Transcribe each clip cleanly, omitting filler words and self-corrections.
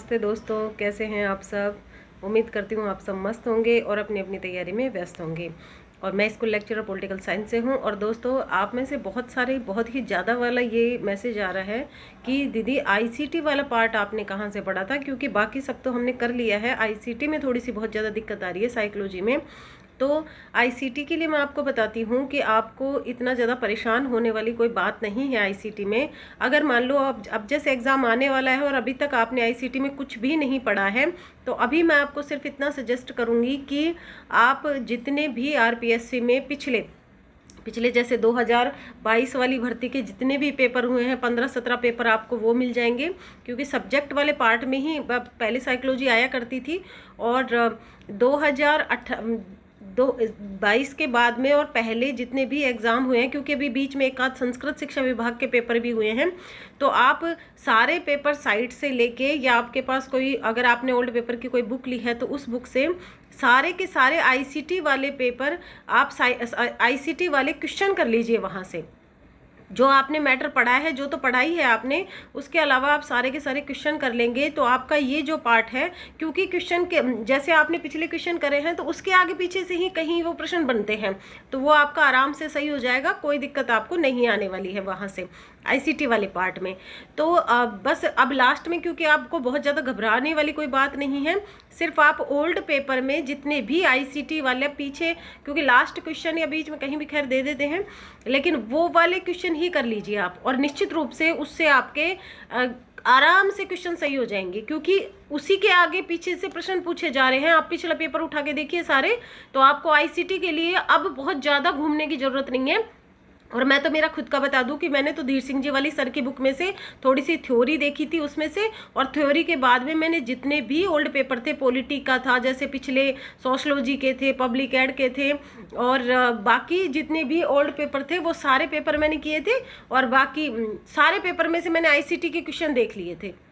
नमस्ते दोस्तों, कैसे हैं आप सब। उम्मीद करती हूँ आप सब मस्त होंगे और अपनी अपनी तैयारी में व्यस्त होंगे। और मैं स्कूल लेक्चरर पॉलिटिकल साइंस से हूँ। और दोस्तों, आप में से बहुत ही ज़्यादा वाला ये मैसेज आ रहा है कि दीदी आईसीटी वाला पार्ट आपने कहाँ से पढ़ा था, क्योंकि बाकी सब तो हमने कर लिया है। आईसीटी में थोड़ी सी बहुत ज़्यादा दिक्कत आ रही है साइकोलॉजी में। तो आईसीटी के लिए मैं आपको बताती हूँ कि आपको इतना ज़्यादा परेशान होने वाली कोई बात नहीं है आईसीटी में। अगर मान लो अब जैसे एग्ज़ाम आने वाला है और अभी तक आपने आईसीटी में कुछ भी नहीं पढ़ा है, तो अभी मैं आपको सिर्फ इतना सजेस्ट करूँगी कि आप जितने भी आरपीएससी में पिछले जैसे 2022 वाली भर्ती के जितने भी पेपर हुए हैं, 15-17 पेपर आपको वो मिल जाएंगे, क्योंकि सब्जेक्ट वाले पार्ट में ही पहले साइकोलॉजी आया करती थी। और 2022 के बाद में और पहले जितने भी एग्ज़ाम हुए हैं, क्योंकि अभी बीच में एक आध संस्कृत शिक्षा विभाग के पेपर भी हुए हैं, तो आप सारे पेपर साइट से लेके, या आपके पास कोई, अगर आपने ओल्ड पेपर की कोई बुक ली है तो उस बुक से सारे के सारे आईसीटी वाले पेपर आप आईसीटी वाले क्वेश्चन कर लीजिए वहाँ से। जो आपने मैटर पढ़ा है, जो तो पढ़ाई है आपने, उसके अलावा आप सारे के सारे क्वेश्चन कर लेंगे तो आपका ये जो पार्ट है, क्योंकि क्वेश्चन के जैसे आपने पिछले क्वेश्चन करे हैं तो उसके आगे पीछे से ही कहीं वो प्रश्न बनते हैं, तो वो आपका आराम से सही हो जाएगा। कोई दिक्कत आपको नहीं आने वाली है वहाँ से आईसीटी वाले पार्ट में। तो बस अब लास्ट में, क्योंकि आपको बहुत ज़्यादा घबराने वाली कोई बात नहीं है, सिर्फ आप ओल्ड पेपर में जितने भी आईसीटी वाले पीछे, क्योंकि लास्ट क्वेश्चन या बीच में कहीं भी खैर दे देते हैं, लेकिन वो वाले क्वेश्चन ही कर लीजिए आप, और निश्चित रूप से उससे आपके आराम से क्वेश्चन सही हो जाएंगे, क्योंकि उसी के आगे पीछे से प्रश्न पूछे जा रहे हैं। आप पिछला पेपर उठा के देखिए सारे, तो आपको आईसीटी के लिए अब बहुत ज़्यादा घूमने की ज़रूरत नहीं है। और मैं तो मेरा खुद का बता दूं कि मैंने तो धीर सिंह जी वाली सर की बुक में से थोड़ी सी थ्योरी देखी थी उसमें से, और थ्योरी के बाद में मैंने जितने भी ओल्ड पेपर थे, पॉलिटी का था, जैसे पिछले सोशलॉजी के थे, पब्लिक एड के थे, और बाकी जितने भी ओल्ड पेपर थे वो सारे पेपर मैंने किए थे, और बाकी सारे पेपर में से मैंने आईसीटी के क्वेश्चन देख लिए थे।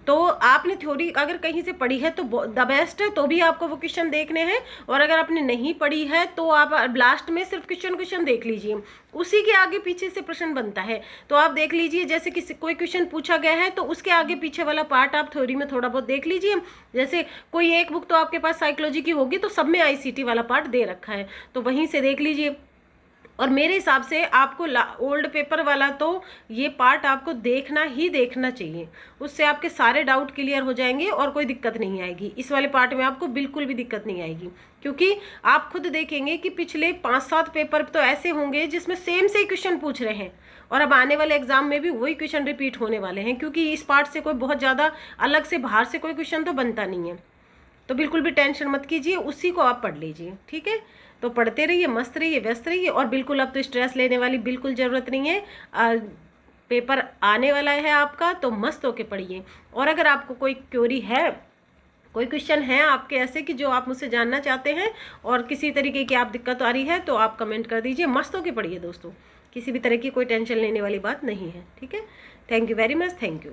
तो आपने थ्योरी अगर कहीं से पढ़ी है तो द बेस्ट है, तो भी आपको वो क्वेश्चन देखने हैं। और अगर आपने नहीं पढ़ी है तो आप लास्ट में सिर्फ क्वेश्चन देख लीजिए, उसी के आगे पीछे से प्रश्न बनता है। तो आप देख लीजिए, जैसे किसी कोई क्वेश्चन पूछा गया है तो उसके आगे पीछे वाला पार्ट आप थ्योरी में थोड़ा बहुत देख लीजिए। जैसे कोई एक बुक तो आपके पास साइकोलॉजी की होगी, तो सब में आईसीटी वाला पार्ट दे रखा है, तो वहीं से देख लीजिए। और मेरे हिसाब से आपको ओल्ड पेपर वाला तो ये पार्ट आपको देखना ही देखना चाहिए, उससे आपके सारे डाउट क्लियर हो जाएंगे और कोई दिक्कत नहीं आएगी। इस वाले पार्ट में आपको बिल्कुल भी दिक्कत नहीं आएगी, क्योंकि आप खुद देखेंगे कि पिछले 5-7 पेपर तो ऐसे होंगे जिसमें सेम से ही क्वेश्चन पूछ रहे हैं, और अब आने वाले एग्जाम में भी वही क्वेश्चन रिपीट होने वाले हैं, क्योंकि इस पार्ट से कोई बहुत ज़्यादा अलग से बाहर से कोई क्वेश्चन तो बनता नहीं है। तो बिल्कुल भी टेंशन मत कीजिए, उसी को आप पढ़ लीजिए, ठीक है। तो पढ़ते रहिए, मस्त रहिए, व्यस्त रहिए, और बिल्कुल अब तो स्ट्रेस लेने वाली बिल्कुल ज़रूरत नहीं है। पेपर आने वाला है आपका, तो मस्त होके पढ़िए। और अगर आपको कोई क्वेरी है, कोई क्वेश्चन है आपके ऐसे कि जो आप मुझसे जानना चाहते हैं, और किसी तरीके की आप दिक्कत आ रही है, तो आप कमेंट कर दीजिए। मस्त होके पढ़िए दोस्तों, किसी भी तरह की कोई टेंशन लेने वाली बात नहीं है, ठीक है। Thank you very much, thank you.